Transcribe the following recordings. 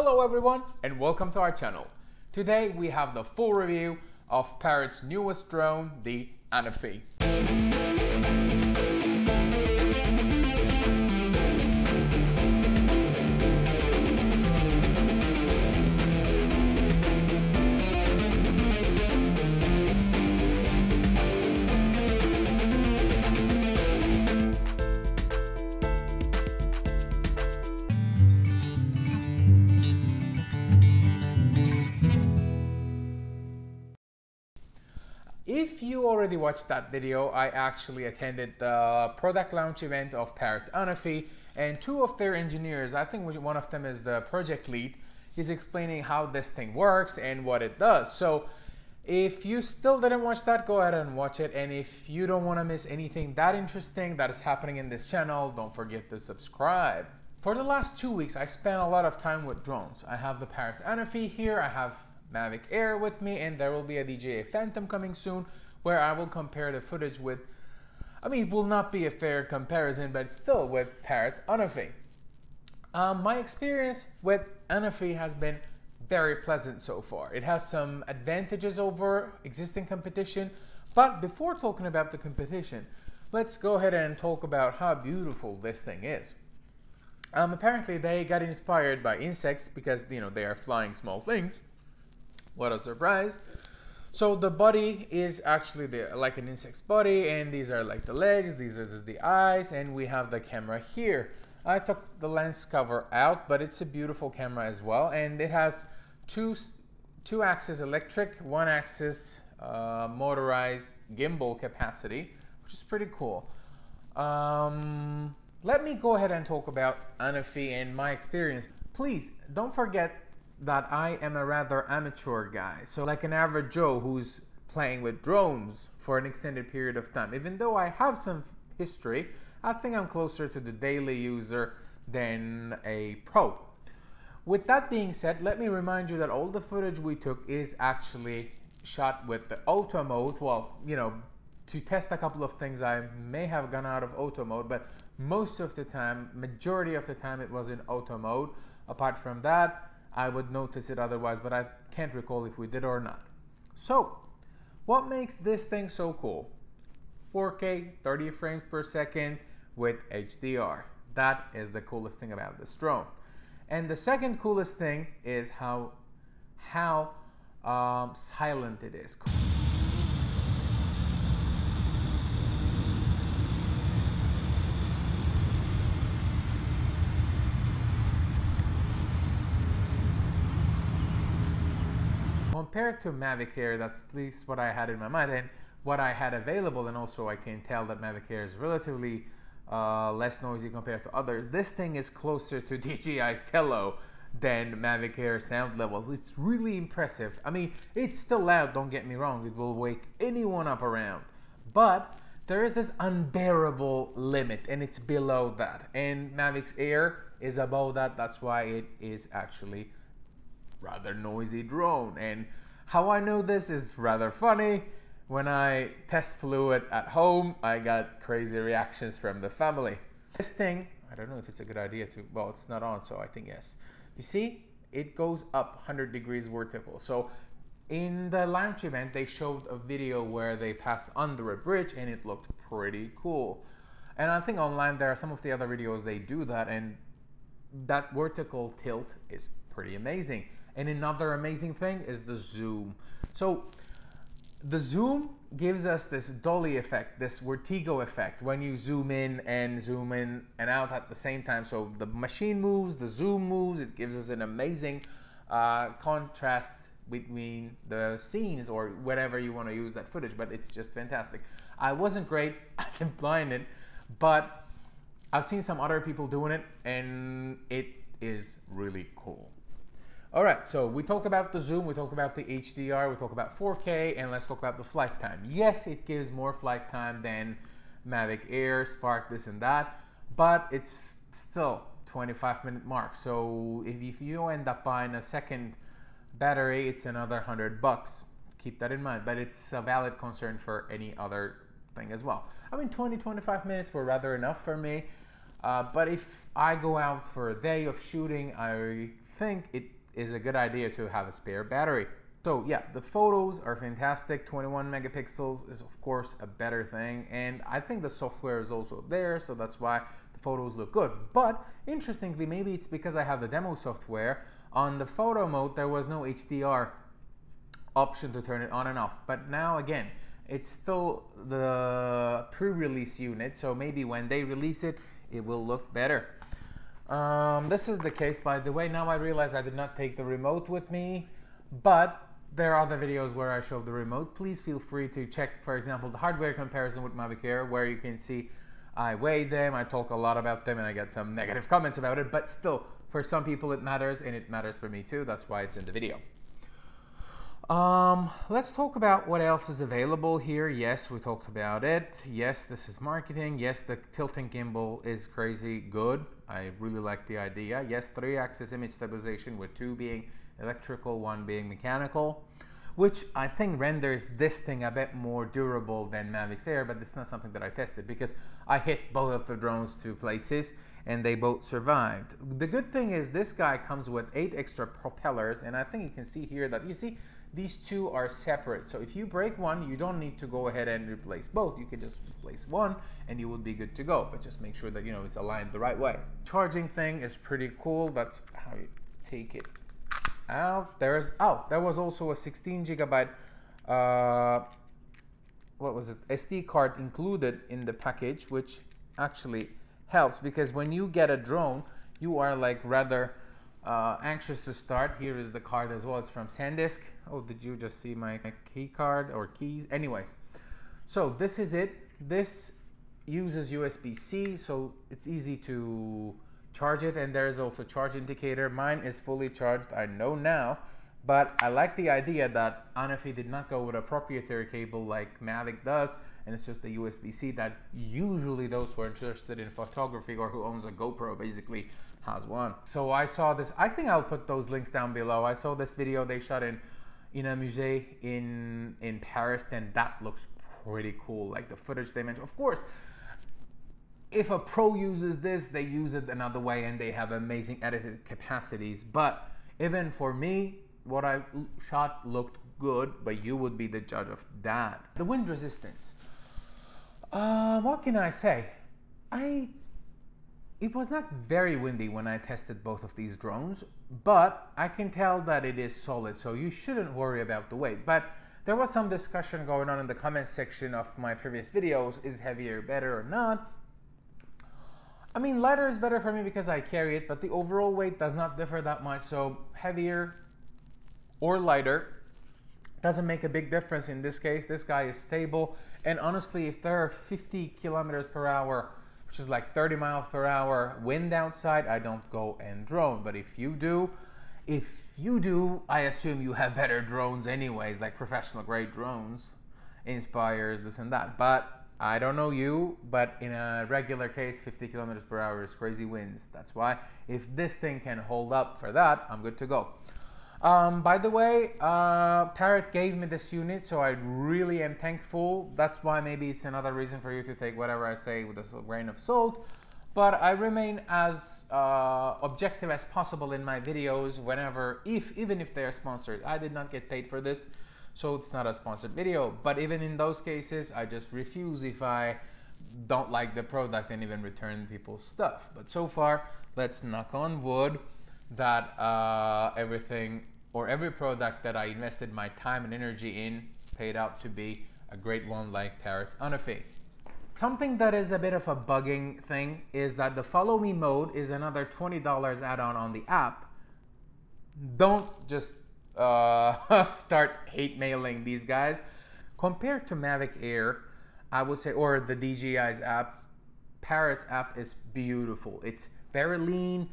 Hello everyone and welcome to our channel. Today we have the full review of Parrot's newest drone, the Anafi. If you already watched that video, I actually attended the product launch event of Parrot Anafi, and two of their engineers, I think one of them is the project lead, is explaining how this thing works and what it does. So if you still didn't watch that, go ahead and watch it. And if you don't want to miss anything that interesting that is happening in this channel, don't forget to subscribe. For the last 2 weeks, I spent a lot of time with drones. I have the Parrot Anafi here, I have Mavic Air with me, and there will be a DJI Phantom coming soon where I will compare the footage with, it will not be a fair comparison, but still with Parrot's Anafi. My experience with Anafi has been very pleasant so far. It has some advantages over existing competition, but before talking about the competition, let's go ahead and talk about how beautiful this thing is. Apparently they got inspired by insects because, they are flying small things. What a surprise. So the body is actually like an insect's body, and these are like the legs, these are the eyes, and we have the camera here. I took the lens cover out, but it's a beautiful camera as well, and it has two axis electric, one axis motorized gimbal capacity, which is pretty cool. Let me go ahead and talk about Anafi and my experience. Please don't forget that I am a rather amateur guy, so like an average Joe who's playing with drones for an extended period of time. Even though I have some history, I think I'm closer to the daily user than a pro. With that being said, let me remind you that all the footage we took is actually shot with the auto mode. Well, to test a couple of things, I may have gone out of auto mode, but most of the time, majority of the time, it was in auto mode. Apart from that, I would notice it otherwise, but I can't recall if we did or not. So, what makes this thing so cool? 4K, 30 frames per second with HDR. That is the coolest thing about this drone. And the second coolest thing is how silent it is. Compared to Mavic Air, that's at least what I had in my mind and what I had available, and also I can tell that Mavic Air is relatively less noisy compared to others. This thing is closer to DJI's Tello than Mavic Air sound levels. It's really impressive. It's still loud, don't get me wrong, it will wake anyone up around, but there is this unbearable limit, and it's below that, and Mavic Air is above that. That's why it is actually rather noisy drone. And how I know this is rather funny. When I test flew it at home, I got crazy reactions from the family. This thing, I don't know if it's a good idea to, well, it's not on, so I think yes. You see, it goes up 100 degrees vertical. So in the launch event, they showed a video where they passed under a bridge, and it looked pretty cool. And I think online there are some of the other videos they do that, and that vertical tilt is pretty amazing. And another amazing thing is the zoom. So the zoom gives us this dolly effect, this vertigo effect, when you zoom in and out at the same time. So the machine moves, the zoom moves, it gives us an amazing contrast between the scenes, or whatever you want to use that footage, but it's just fantastic. I wasn't great, I can blind it, but I've seen some other people doing it, and it is really cool. All right, so we talked about the zoom, we talked about the HDR, we talked about 4K, and let's talk about the flight time. Yes, it gives more flight time than Mavic Air, Spark, this and that, but it's still 25-minute mark. So if you end up buying a second battery, it's another $100. Keep that in mind, but it's a valid concern for any other thing as well. 20-25 minutes were rather enough for me, but if I go out for a day of shooting, I think it is a good idea to have a spare battery. So yeah, the photos are fantastic. 21 megapixels is of course a better thing, and I think the software is also there, so that's why the photos look good. But interestingly, maybe it's because I have the demo software. On the photo mode, there was no HDR option to turn it on and off, but now again, it's still the pre-release unit, so maybe when they release it, it will look better. This is the case, by the way. Now I realize I did not take the remote with me, but there are other videos where I show the remote. Please feel free to check, for example, the hardware comparison with Mavic Air, where you can see I weighed them, I talk a lot about them, and I get some negative comments about it, but still, for some people it matters, and it matters for me too. That's why it's in the video. Let's talk about what else is available here. Yes, we talked about it. Yes, this is marketing. Yes, the tilting gimbal is crazy good. I really like the idea. Yes, 3-axis image stabilization with 2 being electrical, 1 being mechanical, which I think renders this thing a bit more durable than Mavic Air, but it's not something that I tested because I hit both of the drones to places and they both survived. The good thing is this guy comes with 8 extra propellers, and I think you can see here that, you see, these 2 are separate. So if you break one, you don't need to go ahead and replace both. You can just replace one and you will be good to go, but just make sure that, you know, it's aligned the right way. Charging thing is pretty cool. That's how you take it out. There was also a 16 gigabyte what was it, SD card included in the package, which actually helps because when you get a drone, you are like rather anxious to start. Here is the card as well. It's from SanDisk. Oh, did you just see my key card or keys? Anyways, so this is it. This uses USB-C, so it's easy to charge it, and there is also charge indicator. Mine is fully charged, I know now, but I like the idea that Anafi did not go with a proprietary cable like Mavic does, and it's just the USB-C that usually those who are interested in photography or who owns a GoPro basically has one. So I saw this, I think I'll put those links down below. I saw this video they shot in a museum in Paris, and that looks pretty cool, like the footage they mentioned. Of course, if a pro uses this, they use it another way and they have amazing edited capacities. But even for me, what I shot looked good, but you would be the judge of that. The wind resistance. What can I say? It was not very windy when I tested both of these drones, but I can tell that it is solid, so you shouldn't worry about the weight. But there was some discussion going on in the comment section of my previous videos. Is heavier better or not? I mean, lighter is better for me because I carry it, but the overall weight does not differ that much, so heavier or lighter doesn't make a big difference in this case. This guy is stable, and honestly, if there are 50 kilometers per hour, which is like 30 miles per hour wind outside, I don't go and drone. But if you do, I assume you have better drones anyways, like professional grade drones, Inspires, this and that. But I don't know you, but in a regular case, 50 kilometers per hour is crazy winds. That's why if this thing can hold up for that, I'm good to go. By the way, Parrot gave me this unit, so I really am thankful. That's why maybe it's another reason for you to take whatever I say with a grain of salt. But I remain as objective as possible in my videos whenever, even if they're sponsored. I did not get paid for this, so it's not a sponsored video. But even in those cases, I just refuse if I don't like the product and even return people's stuff. But so far, let's knock on wood that everything or every product that I invested my time and energy in paid out to be a great one, like Parrot Anafi. Something that is a bit of a bugging thing is that the follow me mode is another $20 add-on on the app. Don't just start hate mailing these guys. Compared to Mavic Air, I would say, or the DJI's app, Parrot's app is beautiful. It's very lean.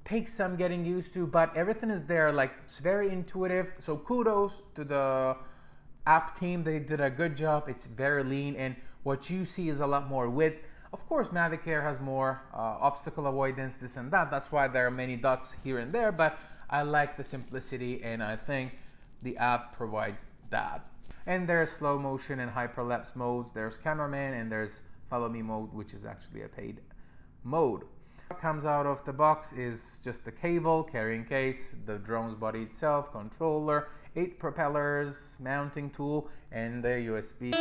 Takes some getting used to, but everything is there. Like, it's very intuitive, so kudos to the app team. They did a good job. It's very lean, and what you see is a lot more width. Of course, Mavic Air has more obstacle avoidance, this and that. That's why there are many dots here and there, but I like the simplicity, and I think the app provides that. And there's slow motion and hyperlapse modes. There's cameraman, and there's follow me mode, which is actually a paid mode. What comes out of the box is just the cable, carrying case, the drone's body itself, controller, 8 propellers, mounting tool, and the USB.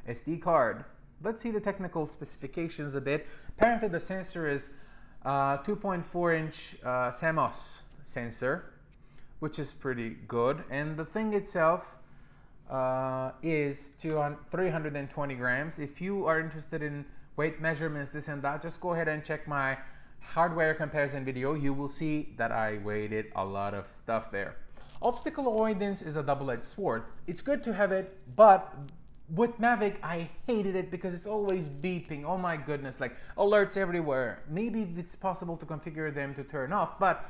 SD card. Let's see the technical specifications a bit. Apparently the sensor is 2.4-inch CMOS sensor, which is pretty good, and the thing itself is 320 grams. If you are interested in weight measurements, this and that, just go ahead and check my hardware comparison video. You will see that I weighted a lot of stuff there. Obstacle avoidance is a double-edged sword. It's good to have it, but with Mavic, I hated it because it's always beeping. Oh my goodness, like alerts everywhere. Maybe it's possible to configure them to turn off, but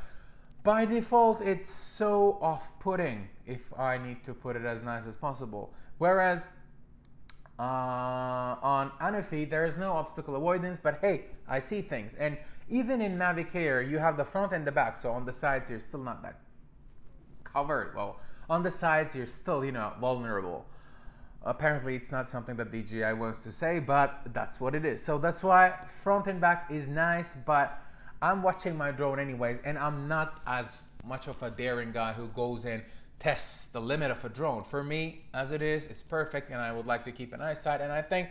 by default, it's so off-putting if I need to put it as nice as possible. Whereas on Anafi, there is no obstacle avoidance, but hey, I see things. And even in Mavic Air, you have the front and the back, so on the sides, you're still not that covered. Well, on the sides, you're still, you know, vulnerable. Apparently, it's not something that DJI wants to say, but that's what it is. So that's why front and back is nice, but I'm watching my drone anyways, and I'm not as much of a daring guy who goes and tests the limit of a drone. For me, as it is, it's perfect, and I would like to keep an eyesight. And I think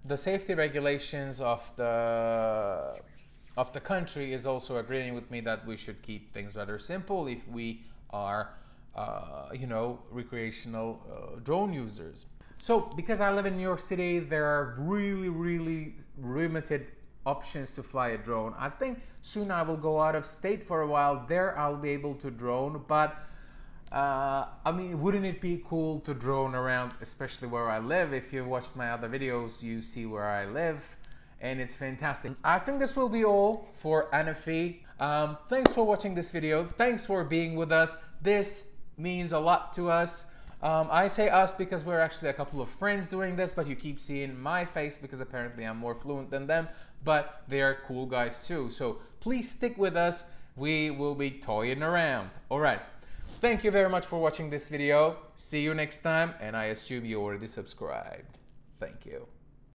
the safety regulations of the country is also agreeing with me that we should keep things rather simple if we are, you know, recreational drone users. So, because I live in New York City, there are really limited options to fly a drone. I think soon I will go out of state for a while. There I'll be able to drone, but I mean, wouldn't it be cool to drone around, especially where I live? If you've watched my other videos, you see where I live, and it's fantastic. I think this will be all for Anafi. Thanks for watching this video. Thanks for being with us. This means a lot to us. I say us because we're actually a couple of friends doing this, but you keep seeing my face because apparently I'm more fluent than them, but they are cool guys too. So please stick with us. We will be toying around. All right. Thank you very much for watching this video. See you next time, and I assume you already subscribed. Thank you.